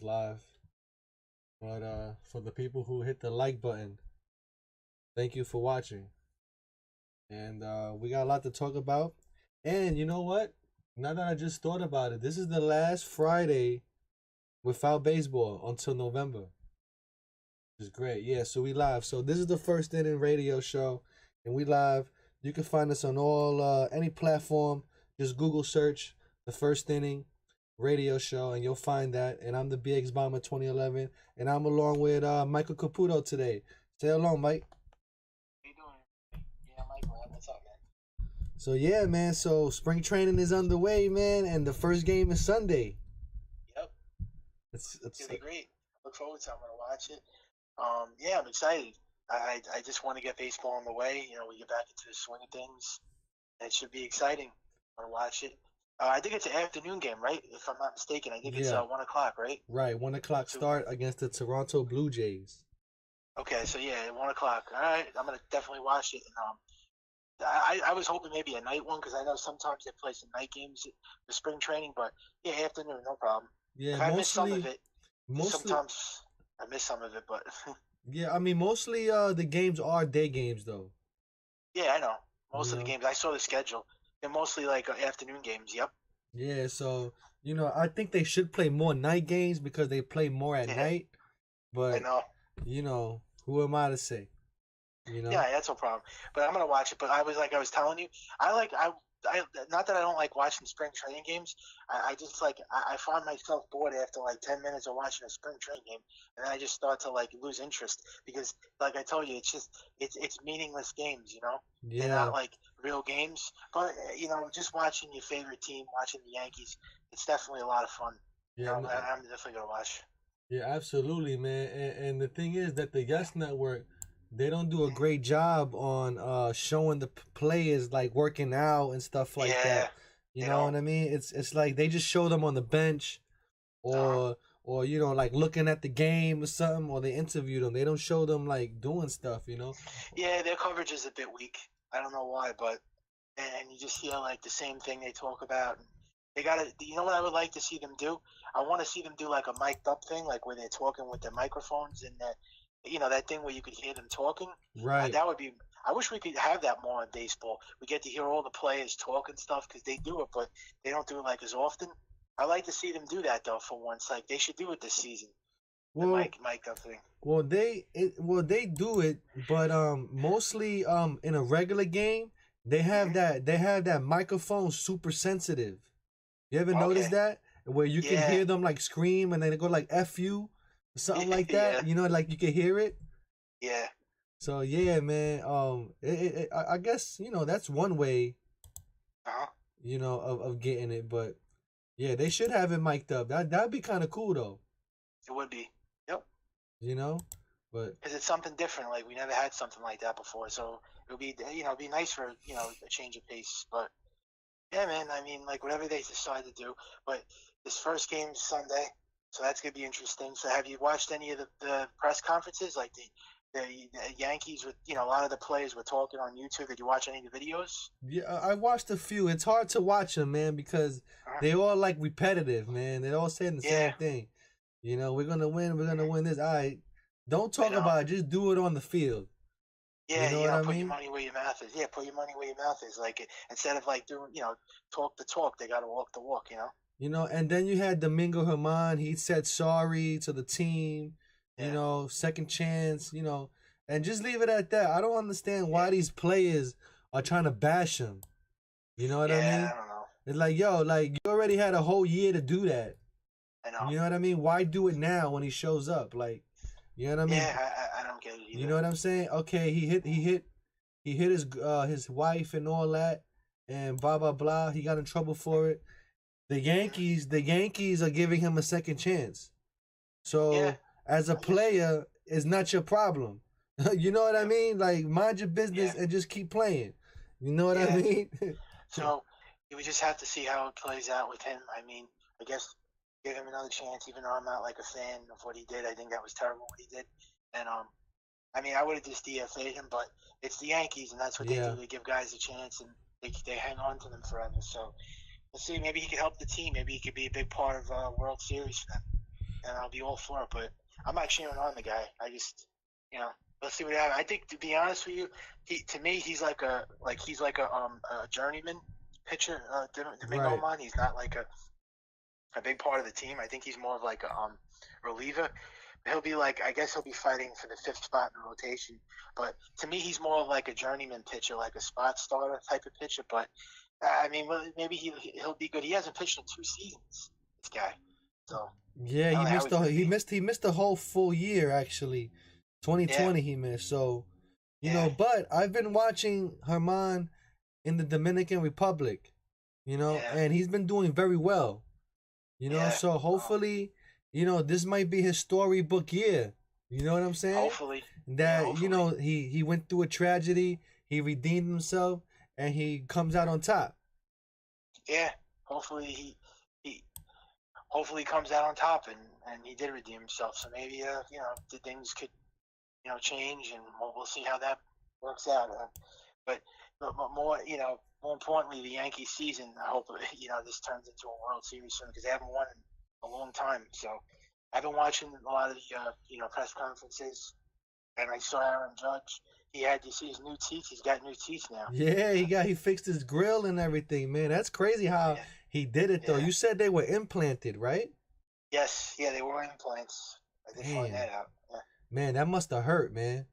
live. But for the people who hit the like button, thank you for watching. And we got a lot to talk about. And you know what? Now that I just thought about it, this is the last Friday without baseball until November. Which is great. Yeah, so we live. So this is the first inning radio show, and we live. You can find us on all any platform. Just Google search the first inning radio show, and you'll find that. And I'm the BX Bomber 2011, and I'm along with Michael Caputo today. Say hello, Mike. How you doing? Yeah, Michael, what's up, man? So yeah, man. So spring training is underway, man, and the first game is Sunday. Yep, It's gonna be great. Look forward to it. I'm gonna watch it. Yeah, I'm excited. I just want to get baseball on the way. You know, we get back into the swing of things. And it should be exciting. I'm gonna watch it. I think it's an afternoon game, right? If I'm not mistaken, I think it's Yeah. 1 o'clock, right? right. 1 o'clock start against the Toronto Blue Jays. Okay, so yeah, 1 o'clock. All right, I'm gonna definitely watch it. And I was hoping maybe a night one because I know sometimes they play some night games for spring training, but yeah, afternoon, no problem. Yeah, If I miss some of mostly, it, mostly. sometimes I miss some of it, but Yeah, I mean, mostly the games are day games though. yeah, I know. You Most of the know. games, I saw the schedule. They're mostly like afternoon games. Yep. Yeah, so I think they should play more night games because they play more at Yeah, night. I But know. who am I to say? You know. Yeah, that's no problem. But I'm gonna watch it. But I was telling you, I like I not that I don't like watching spring training games. I just like I find myself bored after like 10 minutes of watching a spring training game, and then I just start to like lose interest because, like I told you, it's meaningless games. You know, they're not Yeah, like real games. But just watching your favorite team, watching the Yankees, it's definitely a lot of fun. You yeah, know, no, I'm definitely gonna watch. yeah, absolutely, man. And the thing is that the Yes Network, they don't do a Mhm. great job on showing the players like working out and stuff like Yeah, that. You they know don't. what I mean? It's like they just show them on the bench Uh, or like looking at the game or something, or they interview them. They don't show them like doing stuff. yeah, their coverage is a bit weak. I don't know why, but and you just hear like the same thing they talk about. They gotta, you know what I would like to see them do? I want to see them do like a mic'd up thing, like where they're talking with their microphones and that thing where you could hear them talking. Right. That would be. I wish we could have that more in baseball. We get to hear all the players talk and stuff because they do it, but they don't do it like as often. I like to see them do that though for once. Like they should do it this season. The Well, mic up thing. they do it, but mostly in a regular game, Hmm. they have that microphone super sensitive. You ever notice Okay. that? Where you can Yeah. hear them like scream and then they go like F you, something like Yeah. that. Like you can hear it. Yeah. So yeah, man. I guess that's one way Uh-huh. of getting it, but yeah, they should have it mic'd up. That'd be kind of cool though. It would be. Yep. You know, but Because it's something different. Like we never had something like that before, so it would be it'd be nice for a change of pace. But yeah, man. I mean, like whatever they decide to do. But this first game is Sunday, so that's gonna be interesting. So have you watched any of the press conferences? Like the Yankees with a lot of the players were talking on YouTube. Did you watch any of the videos? yeah, I watched a few. It's hard to watch them, man, because they all like repetitive, man. They're all saying the same Yeah, thing. We're gonna win. We're gonna win this. All right, don't I talk know. about it. Just do it on the field. You Yeah, know what I put your mean? money where your mouth is. Yeah, put your money where your mouth is. Like instead of like doing, talk the talk, they got to walk the walk. And then you had Domingo Herman. He said sorry to the team. Yeah, Second chance. And just leave it at that. I don't understand why yeah, these players are trying to bash him. You know what I yeah. mean? I don't know. It's like, yo, like you already had a whole year to do that. I know. You know what I mean? Why do it now when he shows up? Like, you know what I mean? Yeah, I don't get it You either. know what I'm saying? Okay, he hit his wife and all that, and blah blah blah. He got in trouble for it. Mhm. The Yankees are giving him a second chance. Yeah, So as a I guess. player, it's not your problem. You know what I Yep. mean? Like mind your Yeah, business and just keep playing. You know what I yeah. mean? So you would just have to see how it plays out with him. I mean, I guess give him another chance, even though I'm not like a fan of what he did. I think that was terrible what he did. And I mean, I would have just DFA'd him, but it's the Yankees, and that's what they Yeah. do. They give guys a chance, and they hang on to them forever. So let's see. Maybe he could help the team. Maybe he could be a big part of World Series for them. and I'll be all for it. But I'm not cheering on the guy. I just, you know, let's see what happens. I think, to be honest with you, to me, he's like a journeyman pitcher. Domingo Right. Man. He's not like a big part of the team. I think he's more of like a reliever. He'll be like, I guess he'll be fighting for the fifth spot in the rotation. But to me, he's more of like a journeyman pitcher, like a spot starter type of pitcher. But I mean, well, maybe he'll be good. He hasn't pitched in 2 seasons, this guy. So Yeah, I don't know how he's gonna be. he missed the whole full year actually. Yeah, 2020 he missed. So, yeah, but I've been watching Herman in the Dominican Republic, yeah, and he's been doing very well. yeah. So hopefully, this might be his storybook year. You know what I'm saying? Hopefully, yeah, That, hopefully, he went through a tragedy, he redeemed himself, and he comes out on top. yeah. Hopefully he hopefully comes out on top, and he did redeem himself. So maybe the things could change, and we'll see how that works out. But more more importantly, the Yankee season. I hope this turns into a World Series soon because they haven't won in a long time. So I've been watching a lot of the press conferences, and I saw Aaron Judge. He had to see his new teeth. He's got new teeth now. Yeah, he fixed his grill and everything, man. That's crazy how Yeah, he did it though. yeah, You said they were implanted, right? yes, yeah. They were implants. I did find Man, that out. Yeah. man, that must have hurt, man.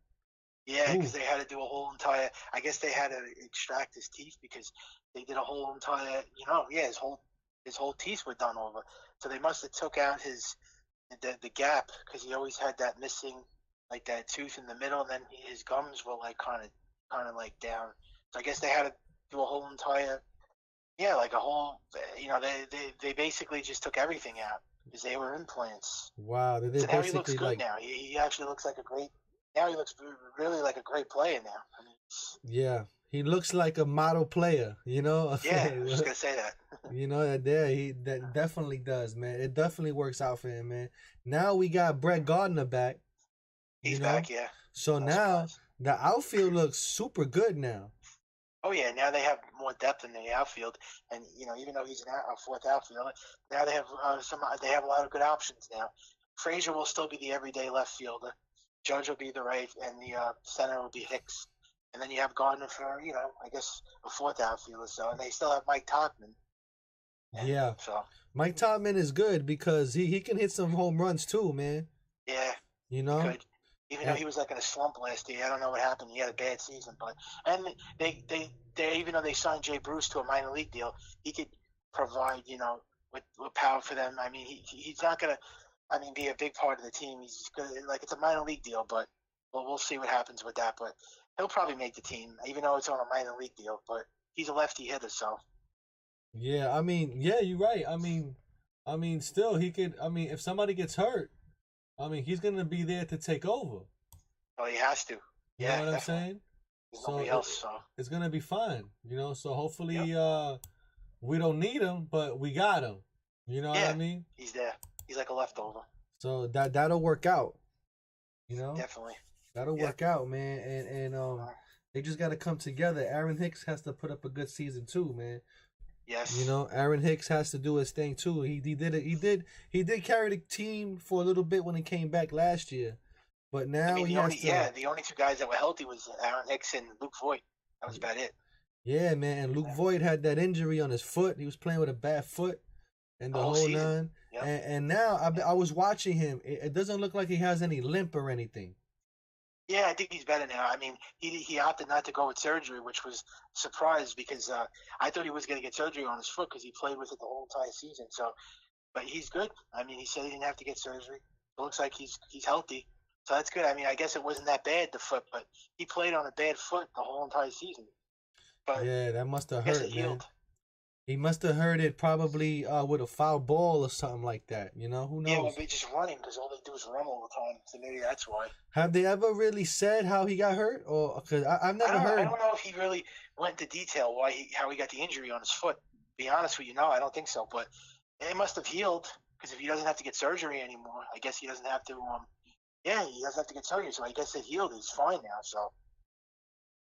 Yeah, because Ooh, they had to do a whole entire. I guess they had to extract his teeth because they did a whole entire. Yeah, his whole teeth were done over. So they must have took out the gap because he always had that missing, like that tooth in the middle, and then his gums were like kind of like down. So I guess they had to do a whole entire. Yeah, like a whole. They basically just took everything out because they were implants. wow, they So now he looks basically good like, now. He actually looks like a great. Now he looks really like a great player now. I mean, yeah, he looks like a model player, yeah, I was just gonna say that. that there that definitely does, man. It definitely works out for him, man. Now we got Brett Gardner back, you He's know, back, yeah. so No now surprise. the outfield looks super good now. Oh yeah, now they have more depth in the outfield, and even though he's a fourth outfielder, now they have some. They have a lot of good options now. Frazier will still be the everyday left fielder. Judge will be the right, and the center will be Hicks. And then you have Gardner for I guess a fourth outfielder. So and they still have Mike Tauchman, and Yeah, so Mike Topman is good because he can hit some home runs too, man. yeah, You he know, could. Even though and he was like in a slump last year, I don't know what happened. He had a bad season, but and they even though they signed Jay Bruce to a minor league deal, he could provide with power for them. I mean, he's not gonna be a big part of the team. He's gonna like it's a minor league deal, but we'll see what happens with that. But he'll probably make the team, even though it's on a minor league deal. But he's a lefty hitter, so yeah, I mean, yeah, you're right. I mean, still he could. I mean, if somebody gets hurt, I mean, he's gonna be there to take over. he has to. You know Yeah, what I'm definitely. saying? There's So nobody else. So it's gonna be fine. So yep, hopefully, we don't need him, but we got him. You know what I yeah, mean? he's there. He's like a leftover. So that'll work out. You know, Definitely. that'll Yep. work out, man. And Uh, they just gotta come together. Aaron Hicks has to put up a good season too, man. yes. Aaron Hicks has to do his thing too. He did it. He did carry the team for a little bit when he came back last year, but I now mean, he has to. the only two guys that were healthy was Aaron Hicks and Luke Voigt. That was about it. Yeah, man. And Luke Yeah. Voigt had that injury on his foot. He was playing with a bad foot, and The the whole whole season. nine. Yep. And now I was watching him. It doesn't look like he has any limp or anything. Yeah, I think he's better now. I mean, he opted not to go with surgery, which was a surprise because I thought he was going to get surgery on his foot because he played with it the whole entire season. So, but he's good. I mean, he said he didn't have to get surgery. It looks like he's healthy. So that's good. I mean, I guess it wasn't that bad, the foot, but he played on a bad foot the whole entire season. But Yeah, that must have I guess it hurt, man. healed. He must have hurt it probably with a foul ball or something like that. Who Yeah, well, knows? they just running because all they do is run all the time. So maybe that's why. Have they ever really said how he got hurt? Or because I've I never don't know. I heard. don't know if he really went into detail how he got the injury on his foot. Be honest with you, no, I don't think so. But it must have healed because if he doesn't have to get surgery anymore, I guess he doesn't have to. Yeah, he doesn't have to get surgery, so I guess it healed. He's fine now. So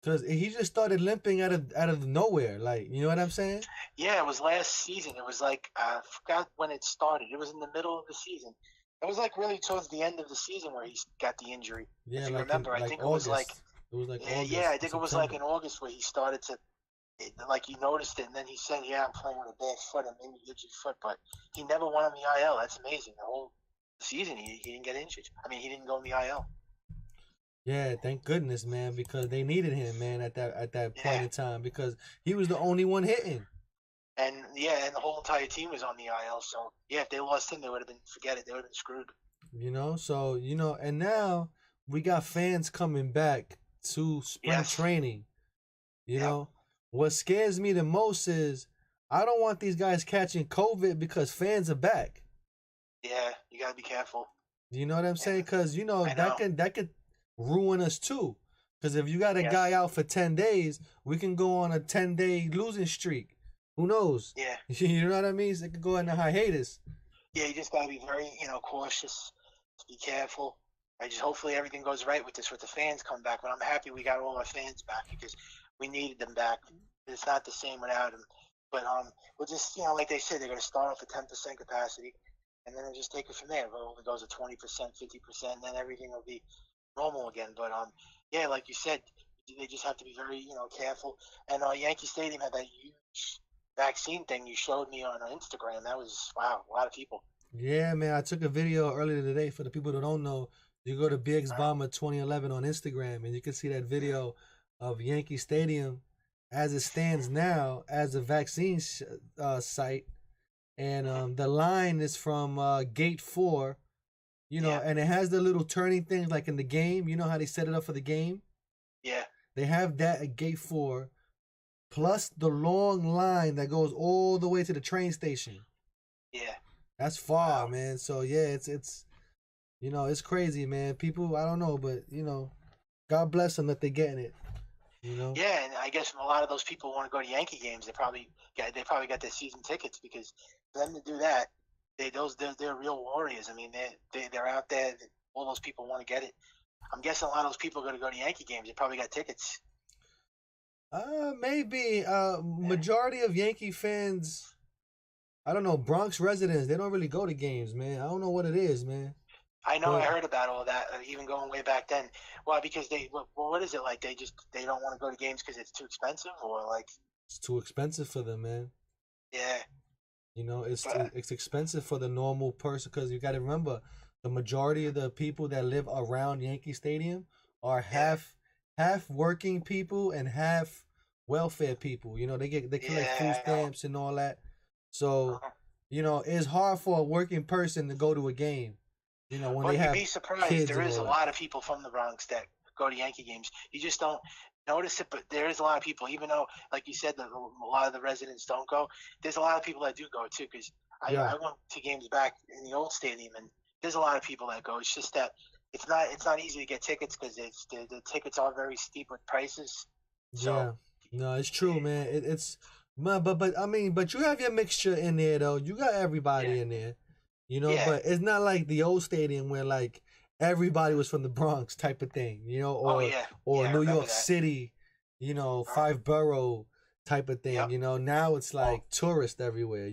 Because he just started limping out of nowhere. Like, you know what I'm saying? yeah, it was last season. It was like I forgot when it started. It was in the middle of the season. It was like really towards the end of the season where he got the injury. Yeah, If you like in remember, I like think it was like, August. It was like yeah, August I or think it was like September. in August where he started to, like he noticed it, and then he said, "Yeah, I'm playing with a bad foot, and maybe injured foot," but he never went on the IL. That's amazing. The whole season he didn't get injured. I mean, he didn't go on the IL. Yeah, thank goodness, man, because they needed him, man, at that point Yeah, in time because he was the only one hitting. and yeah, and the whole entire team was on the IL. So yeah, if they lost him, they would have been forget it. They would have been screwed. So and now we got fans coming back to spring Yes. training. You Yep. know, what scares me the most is I don't want these guys catching COVID because fans are back. Yeah, you gotta be careful. You know what I'm And saying? Because I that know. could ruin us too. Because if you got a guy Yes. out for 10 days, we can go on a 10-day losing streak. Who knows? Yeah. You know what I mean? So it could go into hiatus. Yeah, you just gotta be very, cautious. Be careful. I just hopefully everything goes right with this with the fans come back. But I'm happy we got all our fans back because we needed them back. It's not the same without them. But we'll just like they said, they're gonna start off at 10% capacity, and then they'll just take it from there. If it goes to 20%, 50%, then everything will be normal again. But yeah, like you said, they just have to be very careful. And Yankee Stadium had that huge vaccine thing you showed me on Instagram. That was wow, a lot of people. Yeah, man. I took a video earlier today for the people that don't know. You go to BX Uh, Bomber 2011 on Instagram, and you can see that video of Yankee Stadium as it stands now as a vaccine site. And mhm. the line is from gate 4, Yeah, and it has the little turning things like in the game. You know how they set it up for the game? yeah, They have that at gate 4, plus the long line that goes all the way to the train station. yeah. That's far, Wow. man. So yeah, it's crazy, man. People, I don't know, but God bless them that they're getting it. You know. Yeah, and I guess a lot of those people want to go to Yankee games. They probably got their season tickets because for them to do that, they're real warriors. I mean, they're out there. All those people want to get it. I'm guessing a lot of those people are going to go to Yankee games. They probably got tickets. Maybe. Yeah. Majority of Yankee fans, I don't know, Bronx residents, they don't really go to games, man. I don't know what it is, man. I know. I But heard about all that, even going way back then. Why? Because what is it like? They don't want to go to games because it's too expensive, or like, it's too expensive for them, man. yeah, but It's expensive for the normal person because you got to remember the majority of the people that live around Yankee Stadium are yeah, half working people and half welfare people. They collect food yeah, I know. stamps and all that. So, Uh-huh. it's hard for a working person to go to a game. When they But you'd have be surprised. kids There and is a all that. lot of people from the Bronx that go to Yankee games. You just don't notice it, but there is a lot of people. Even though, like you said, a lot of the residents don't go. There's a lot of people that do go too. Because I Yeah, went to games back in the old stadium, and there's a lot of people that go. It's just that it's not easy to get tickets because the tickets are very steep with prices. So yeah. No, it's true, yeah, man. It's but I mean, but you have your mixture in there though. You got yeah, everybody in there. yeah. But it's not like the old stadium where like everybody was from the Bronx type of thing, Oh or yeah, or yeah. I New remember York that. City, Uh, five borough type of thing. yep. Now it's Well, like tourists everywhere.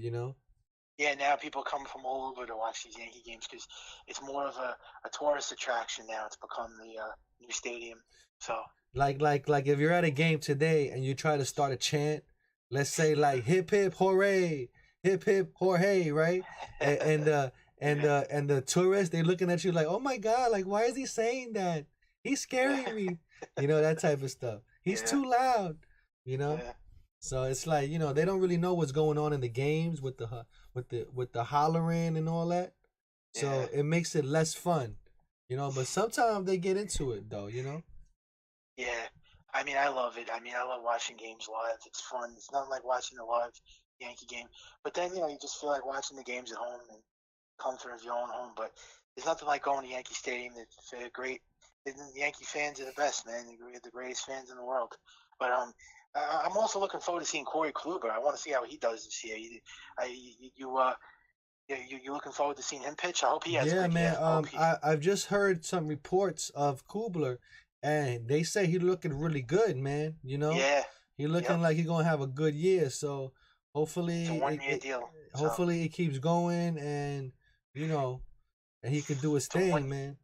yeah, now people come from all over to watch these Yankee games because it's more of a tourist attraction now. It's become the new stadium. So, Like if you're at a game today and you try to start a chant, let's say like hip hip hooray, right? And the tourists they looking at you like, oh my god, like why is he saying that? He's scaring me, that type of stuff. He's yeah, too loud, you know. yeah, So it's like they don't really know what's going on in the games with with the hollering and all that. yeah, So it makes it less fun, But sometimes they get into it though. yeah. I mean, I love it. I mean, I love watching games live. It's fun. It's not like watching a live Yankee game. But then, you just feel like watching the games at home and comfort of your own home. But there's nothing like going to Yankee Stadium. It's great. The Yankee fans are the best, man. They're the greatest fans in the world. But I'm also looking forward to seeing Corey Kluber. I want to see how he does this year. You looking forward to seeing him pitch? I hope he has a Yeah, good year. man. I hope he. I've just heard some reports of Kubler, and they say he looking really good, man. Yeah. He looking Yep. like he gonna have a good year. So It's a hopefully 1 year deal. So hopefully it keeps going, and you know and he could do his to thing, man.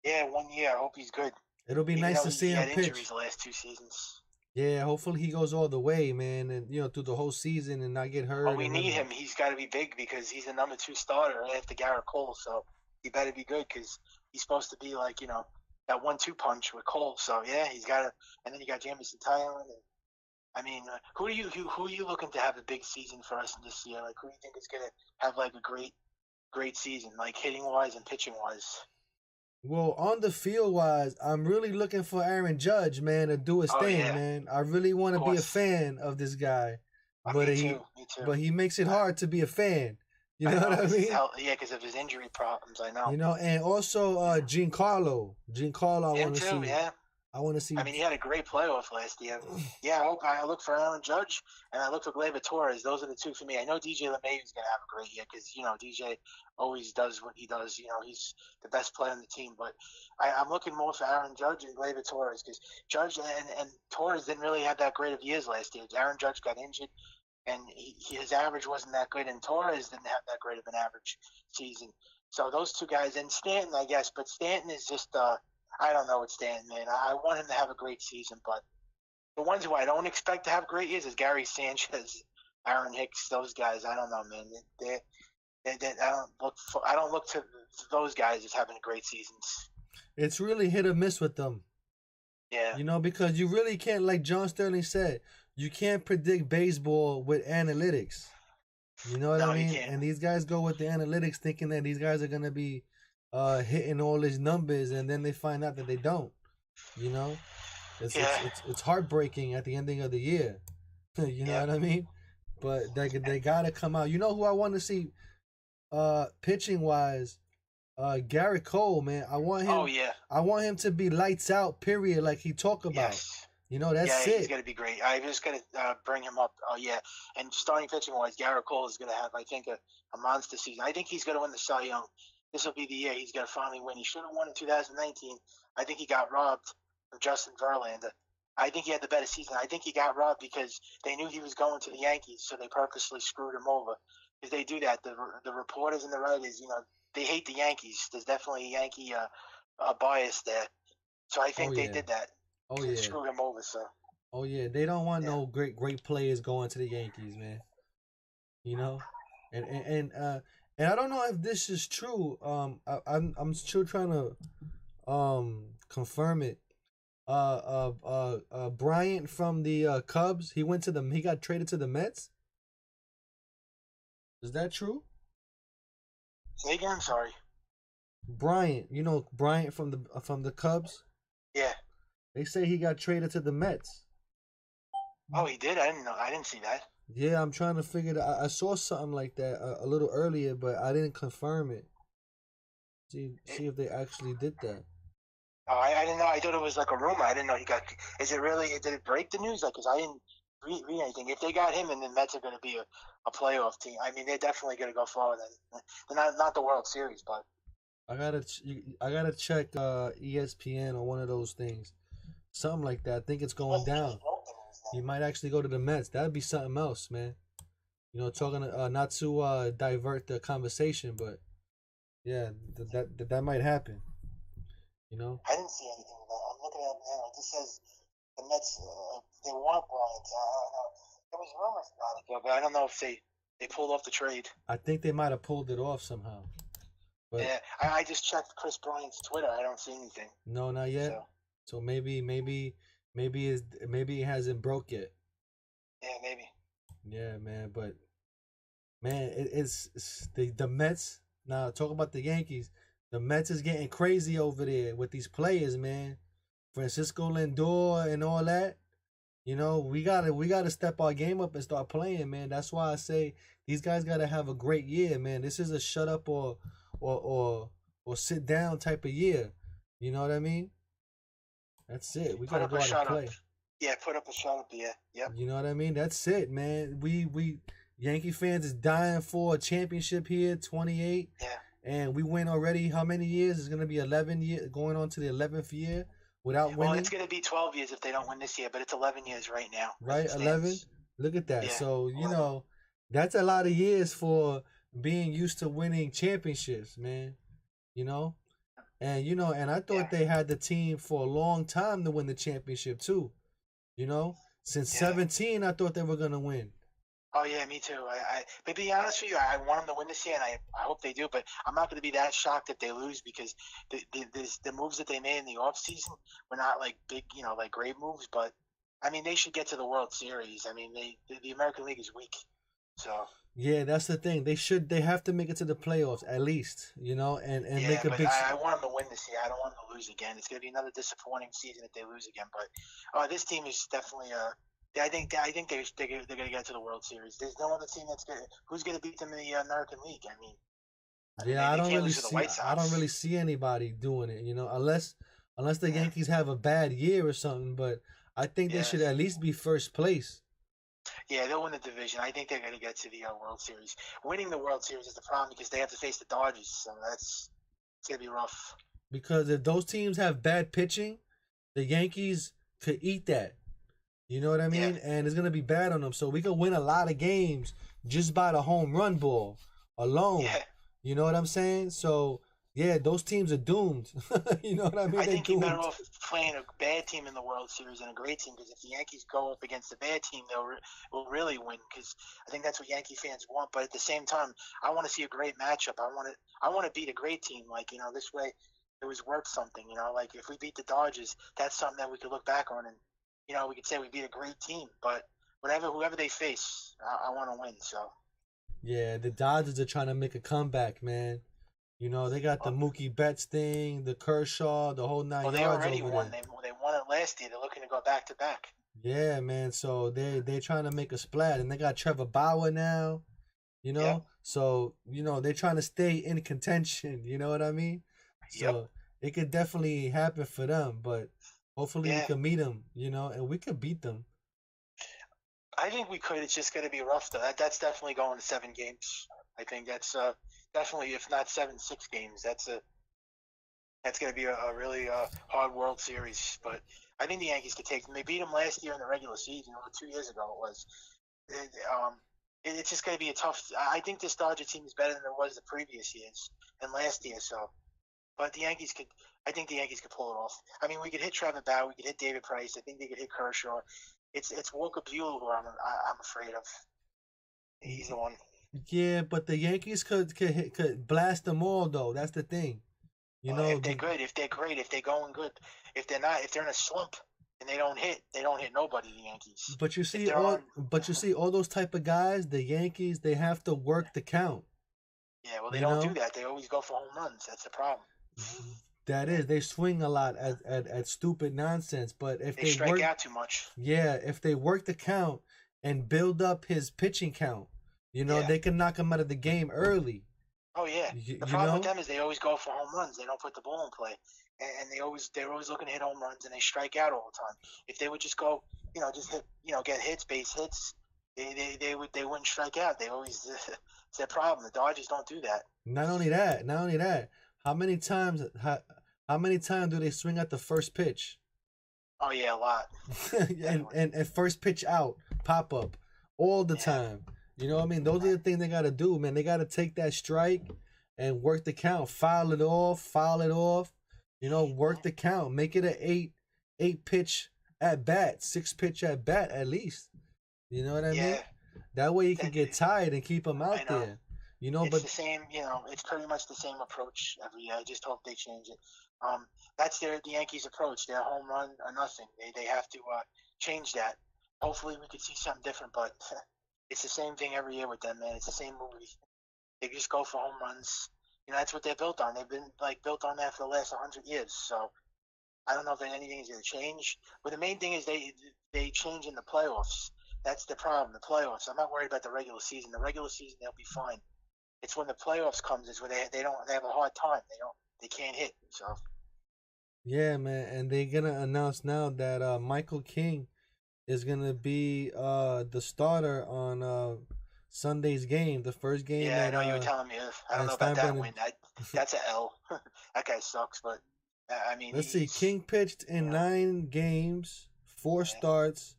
Yeah, 1 year. I hope he's good. It'll be Even nice though to see he him had injuries pitch. the last 2 seasons. Yeah, hopefully he goes all the way, man, and through the whole season and not get But hurt we and need nothing. him. He's got to be big because he's the number 2 starter after Garrett Cole. So he better be good because he's supposed to be like that 1-2 punch with Cole. So yeah, he's got to. And then you got Jamison Tyler. And, I mean, who are you looking to have a big season for us this year? Like, who do you think is gonna have like a great season, like hitting wise and pitching wise? Well, on the field wise, I'm really looking for Aaron Judge, man, to do his Oh thing, yeah, man. I really want of to be a course. fan of this guy, but Me he too. Me too. but he makes it I, hard to be a fan. You I know know what I because mean? because of his injury problems. I know. And also Yeah. Giancarlo, Him too. Yeah. I want to see. I mean, he had a great playoff last year. Yeah, I look for Aaron Judge and I look for Gleyber Torres. Those are the two for me. I know DJ LeMay is going to have a great year because DJ always does what he does. He's the best player on the team. But I'm looking more for Aaron Judge and Gleyber Torres because Judge and Torres didn't really have that great of years last year. Aaron Judge got injured and his average wasn't that good, and Torres didn't have that great of an average season. So those two guys, and Stanton, I guess, but Stanton is just I don't know what Stanton, man. I want him to have a great season, but the ones who I don't expect to have great years is Gary Sanchez, Aaron Hicks, those guys. I don't know, man. I don't look to those guys as having great seasons. It's really hit or miss with them. Yeah. Because you really can't, like John Sterling said, you can't predict baseball with analytics. You know what I No, you mean? can't. And these guys go with the analytics thinking that these guys are gonna be hitting all these numbers, and then they find out that they don't. It's Yeah. it's heartbreaking at the ending of the year. You know Yeah. what I mean? But they gotta come out. You know who I want to see pitching wise? Garrett Cole, man. I want him. Oh yeah. I want him to be lights out. Period. Like he talk about. Yes. That's Yeah, it. he's going to be great. I was going to bring him up. Oh, yeah. And starting pitching wise, Garrett Cole is going to have, I think, a monster season. I think he's going to win the Cy Young. This will be the year he's going to finally win. He should have won in 2019. I think he got robbed from Justin Verlander. I think he had the better season. I think he got robbed because they knew he was going to the Yankees, so they purposely screwed him over. Because they do that. The reporters and the writers, they hate the Yankees. There's definitely a Yankee bias there. So I think they did that. Oh yeah. Screw him over, so. Oh yeah, they don't want no great players going to the Yankees, man. And I don't know if this is true. I'm still trying to confirm it. Bryant from the Cubs, he got traded to the Mets. Is that true? Say again, I'm sorry. Bryant, Bryant from the Cubs. Yeah. They say he got traded to the Mets. Oh, he did? I didn't know. I didn't see that. Yeah, I'm trying to figure it out. I saw something like that a little earlier, but I didn't confirm it. See if they actually did that. Oh, I didn't know. I thought it was like a rumor. I didn't know he got. Is it really? Did it break the news? Like, because I didn't read anything. If they got him, and the Mets are going to be a playoff team. I mean, they're definitely going to go far. Then they're not the World Series, but I gotta check ESPN or one of those things, something like that. I think it's going down. He might actually go to the Mets. That'd be something else, man. Talking not to divert the conversation, but yeah, that might happen. I didn't see anything about it. I'm looking at it now. It just says the Mets they want Bryant. There was rumors about it, but I don't know if they pulled off the trade. I think they might have pulled it off somehow. But yeah, I just checked Chris Bryant's Twitter. I don't see anything. No, not yet. So maybe it hasn't broke yet. Yeah, maybe. Yeah, man. But man, it's the Mets. Now talk about the Yankees. The Mets is getting crazy over there with these players, man. Francisco Lindor and all that. We gotta step our game up and start playing, man. That's why I say these guys gotta have a great year, man. This is a shut up or sit down type of year. You know what I mean? That's it. We gotta go out and play. Yeah, put up a shot up. Yeah, yep. You know what I mean? That's it, man. We Yankee fans is dying for a championship here, 28. Yeah. And we win already. How many years? It's gonna be 11 years, going on to the 11th year without winning. Well, it's gonna be 12 years if they don't win this year, but it's 11 years right now. Right, 11. Look at that. Yeah, so that's a lot of years for being used to winning championships, man. you know. And I Yeah, thought they had the team for a long time to win the championship too. You know, since yeah. 17, I thought they were gonna win. Oh yeah, me too. But be honest with you, I want them to win this year, and I hope they do. But I'm not going to be that shocked if they lose because the moves that they made in the off season were not like big, like great moves. But I mean, they should get to the World Series. I mean, the American League is weak, so Yeah, that's the thing. They have to make it to the playoffs at least, and yeah. make a But big. I want them to win this year. I don't want them to lose again. It's going to be another disappointing season if they lose again. But this team is definitely I think they're going to get to the World Series. There's no other team that's going. Who's going to beat them in the American League? I mean, Yeah, they can't lose to the White I don't really Sox. see anybody doing it, unless the Yeah, Yankees have a bad year or something. But I think they yeah, should at least be first place yeah. They'll win the division. I think they're going to get to the World Series. Winning the World Series is the problem because they have to face the Dodgers, so it's going to be rough. because if those teams have bad pitching, the Yankees could eat that. You know what I Yeah, mean? And it's gonna be bad on them. So we could win a lot of games just by the home run ball alone. yeah. You know what I'm saying? So yeah, those teams are doomed. You know what I mean? I They're think you're better doomed. off playing a bad team in the World Series than a great team because if the Yankees go up against a bad team, will really win because I think that's what Yankee fans want. But at the same time, I want to see a great matchup. I want to beat a great team. Like this way, it was worth something. Like if we beat the Dodgers, that's something that we could look back on and we could say we beat a great team. But whoever they face, I want to win. So. Yeah, the Dodgers are trying to make a comeback, man. They got the Well, Mookie Betts thing, the Kershaw, the whole nine well, they yards already over won. there. They won it last year. They're looking to go back to back. Yeah, man. So they trying to make a splat, and they got Trevor Bauer now. Yep. So they're trying to stay in contention. You know what I mean? Yep. So it could definitely happen for them, but hopefully we Yeah. can meet them. And we could beat them. I think we could. It's just going to be rough, though. That's definitely going to 7 games. I think that's definitely, if not 7, 6 games. That's going to be a really hard World Series. But I think the Yankees could take them. They beat them last year in the regular season, or 2 years ago it was. It, um, it's just going to be a tough. I think this Dodger team is better than it was the previous years and last year. So, but the Yankees could. I think the Yankees could pull it off. I mean, we could hit Trevor Bauer, we could hit David Price. I think they could hit Kershaw. It's Walker Buehler who I'm afraid of. He's the one. Yeah, but the Yankees could blast them all though. That's the thing. You know, If they're good, if they're great, if they're going good, if they're not, if they're in a slump and they don't hit nobody. The Yankees. but you If see they're all on, but you see all those type of guys, the Yankees, they have to work the count. yeah, well, they You don't do know? that. They always go for home runs. That's the problem. That is, they swing a lot at stupid nonsense. But if They they strike work, out too much. yeah, if they work the count and build up his pitching count, Yeah. they can knock him out of the game early. Oh yeah. You, The you problem with know, them is they always go for home runs. They don't put the ball in play, and they're always looking to hit home runs, and they strike out all the time. If they would just go, just hit, get hits, base hits, they wouldn't strike out. They always it's their problem. The Dodgers don't do that. not only that, how many times how many times do they swing at the first pitch? Oh yeah, a lot. and, Definitely. and and first pitch out, pop up all the Yeah. time. You know what I mean? Those are the things they gotta do, man. They gotta take that strike and work the count, foul it off. Work the count, make it a eight pitch at bat, 6 pitch at bat at least. You know what I mean? Yeah. That way you can That, get tired and keep them I out know. there. It's But the same. It's pretty much the same approach every year. I just hope they change it. That's the Yankees' approach. Their home run or nothing. They have to change that. Hopefully, we could see something different. But it's the same thing every year with them, man. It's the same movie. They just go for home runs. That's what they're built on. They've been like built on that for the last 100 years. So I don't know if anything is going to change. But the main thing is they change in the playoffs. That's the problem. The playoffs. I'm not worried about the regular season. The regular season they'll be fine. It's when the playoffs comes is where they have a hard time. They can't hit. So yeah, man, and they're gonna announce now that Michael King is gonna be the starter on Sunday's game, the first game yeah, I know you were telling me. I don't at know about that Steinbrenner. win. That's a L. That guy sucks. But I mean, Let's see, he's King pitched in yeah, 9 games, four yeah. starts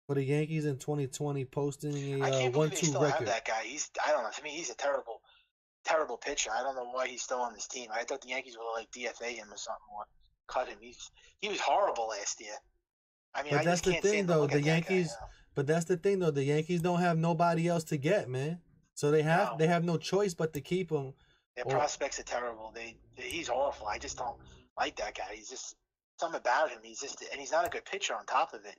for the Yankees in 2020, posting I a can't believe they 1-2 still have record. that guy. I don't know. To me, he's a terrible. terrible pitcher. I don't know why he's still on this team. I thought the Yankees would like DFA him or something or cut him. He was horrible last year. I mean, But I that's just the can't thing stand to though. look The at that guy. Yankees. But that's the thing though. The Yankees don't have nobody else to get, man. So No, they have no choice but to keep him. their Or prospects are terrible. He's awful. I just don't like that guy. He's just something about him. And he's not a good pitcher on top of it.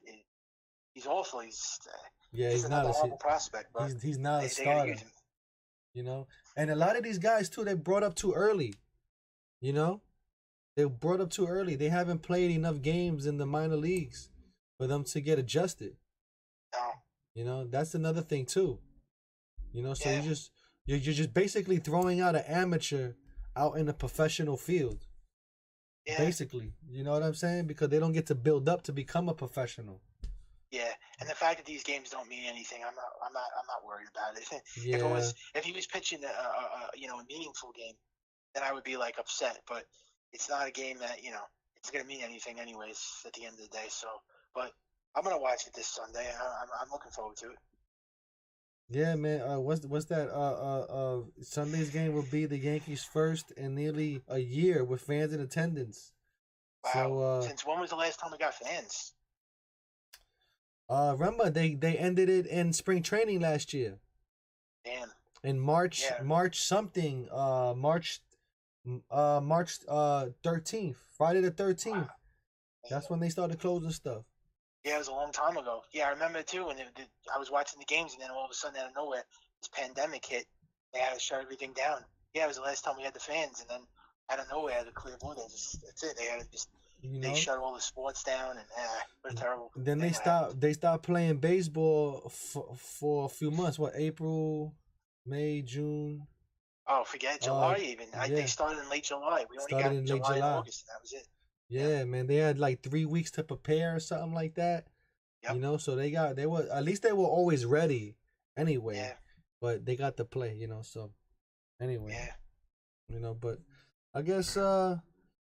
He's awful. yeah, Just he's not another a horrible prospect. But he's not a they got to starter. use him. You know, and a lot of these guys too, they brought up too early. You know, they brought up too early. They haven't played enough games in the minor leagues for them to get adjusted. No. You know, that's another thing too. You know, so Yeah. you're just basically throwing out an amateur out in a professional field. Yeah. Basically, you know what I'm saying? Because they don't get to build up to become a professional. Yeah, and the fact that these games don't mean anything, I'm not worried about it. Yeah, If he was pitching a meaningful game, then I would be like upset. But it's not a game that it's gonna mean anything anyways at the end of the day. So, but I'm gonna watch it this Sunday. I'm looking forward to it. yeah, man. What's that? Sunday's game will be the Yankees' first in nearly a year with fans in attendance. Wow, So since when was the last time we got fans? remember they ended it in spring training last year Damn. in Yeah. March something March 13th, Friday the 13th. Wow. That's when they started closing stuff. Yeah, it was a long time ago. Yeah, I remember it too. When I was watching the games, and then all of a sudden, out of nowhere, this pandemic hit. They had to shut everything down. Yeah, it was the last time we had the fans, and then out of nowhere, the clear blue. That's it. They had to just You they know. shut all the sports down, and what a terrible. Then thing that happened. they stopped playing baseball for a few months. What, April, May, June? Oh, forget Uh, July even. They yeah, started in late July. We only started got in late July and July. August, and that was it. Yeah. Yeah, man, they had like 3 weeks to prepare or something like that. You Yep. know, so they were at least they were always ready anyway. Yeah. But they got to play, you know. So anyway, Yeah. you know, but I guess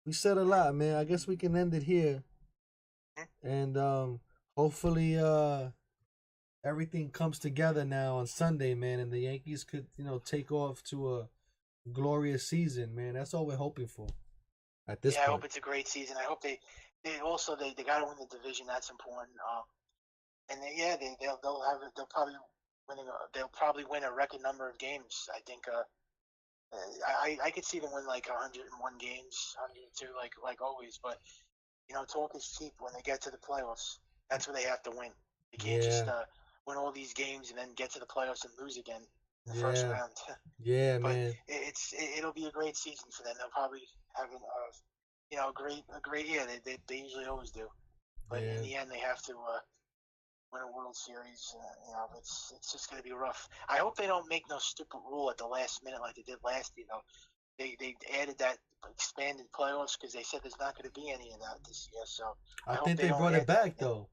we said a lot, man. I guess we can end it here, and hopefully everything comes together now on Sunday, man, and the Yankees could take off to a glorious season, man. That's all we're hoping for at this Yeah, I hope point. it's a great season. I hope they got to win the division. That's important. And they'll probably win a record number of games. I think I could see them win like 101 games, 102, like always. But talk is cheap when they get to the playoffs. That's where they have to win. They can't just Yeah, win all these games and then get to the playoffs and lose again in the first yeah, round. yeah, But man. it'll be a great season for them. They'll probably have a great year. They usually always do. But in Yeah, the end, they have to win a World Series. It's just going to be rough. I hope they don't make no stupid rule at the last minute like they did last year. Though they added that expanded playoffs because they said there's not going to be any of that this year. So I I hope think they they don't brought it add that back again. though.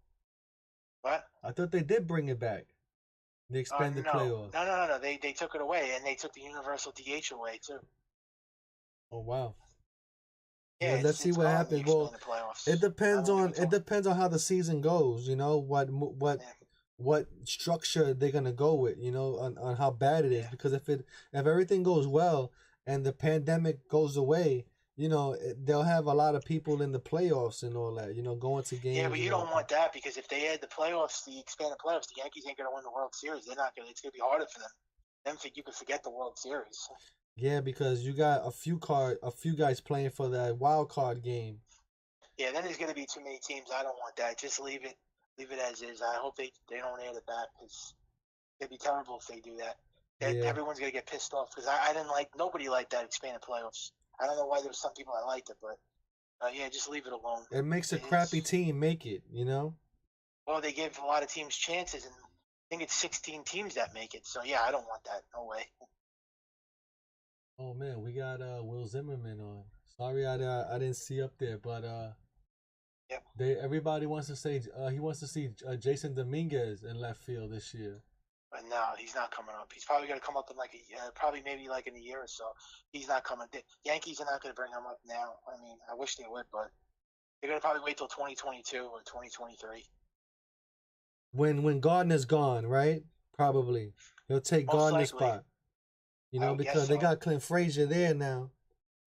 What? I thought they did bring it back. The expanded No, playoffs. no. They took it away, and they took the universal DH away too. Oh wow. Yeah, Well, let's see it's what gone. The happens. Well, expanded playoffs. I don't think it's it depends on how the season goes. You know yeah, what structure they're gonna go with. You know on how bad it is. yeah. Because if everything goes well and the pandemic goes away, they'll have a lot of people in the playoffs and all that. Going to Yeah, games but and you all don't that. want that because if they add the playoffs, the expanded playoffs, the Yankees ain't gonna win the World Series. They're not gonna. It's gonna be harder for them. You can forget the World Series. Yeah, because you got a few guys playing for that wild card game. Yeah, then there's gonna be too many teams. I don't want that. Just leave it as is. I hope they don't add it back because it'd be terrible if they do that. Yeah, Everyone's gonna get pissed off because I didn't like nobody liked that expanded playoffs. I don't know why there was some people that liked it, but yeah, just leave it alone. it makes a crappy It's team make it. well, they give a lot of teams chances, and I think it's 16 teams that make it. So yeah, I don't want that. No way. Oh man, we got Will Zimmerman on. Sorry, I didn't see up there, but Yep. everybody wants to say he wants to see Jason Dominguez in left field this year. But no, he's not coming up. He's probably going to come up in probably maybe like in a year or so. He's not coming. The Yankees are not going to bring him up now. I mean, I wish they would, but they're going to probably wait till 2022 or 2023. When Gardner's gone, right? Probably he'll take Most Gardner's likely. spot. You I know, would guess because they so. got Clint Frazier there now.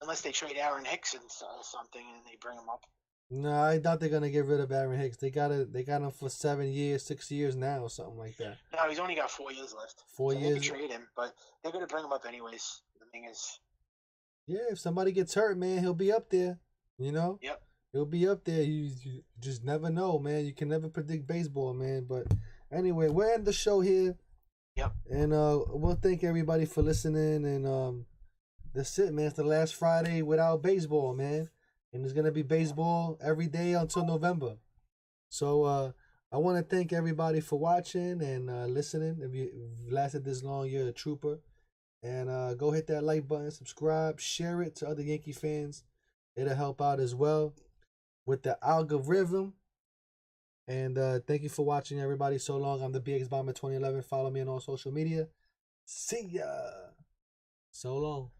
Unless they trade Aaron Hicks and something and they bring him up. No, I doubt they're gonna get rid of Aaron Hicks. They got him for 7 years, 6 years now, or something like that. No, he's only got 4 years left, Four so they could years. trade him, but they're gonna bring him up anyways. The thing is, Yeah, if somebody gets hurt, man, he'll be up there. You know, yep, he'll be up there. You just never know, man. You can never predict baseball, man. But anyway, we're end the show here, yep. and we'll thank everybody for listening. And that's it, man. It's the last Friday without baseball, man, and there's gonna be baseball every day until November. So I want to thank everybody for watching and listening. If you've lasted this long, you're a trooper. And go hit that like button, subscribe, share it to other Yankee fans. It'll help out as well with the algorithm. And thank you for watching, everybody. So long. I'm the BX Bomber 2011. Follow me on all social media. See ya. So long.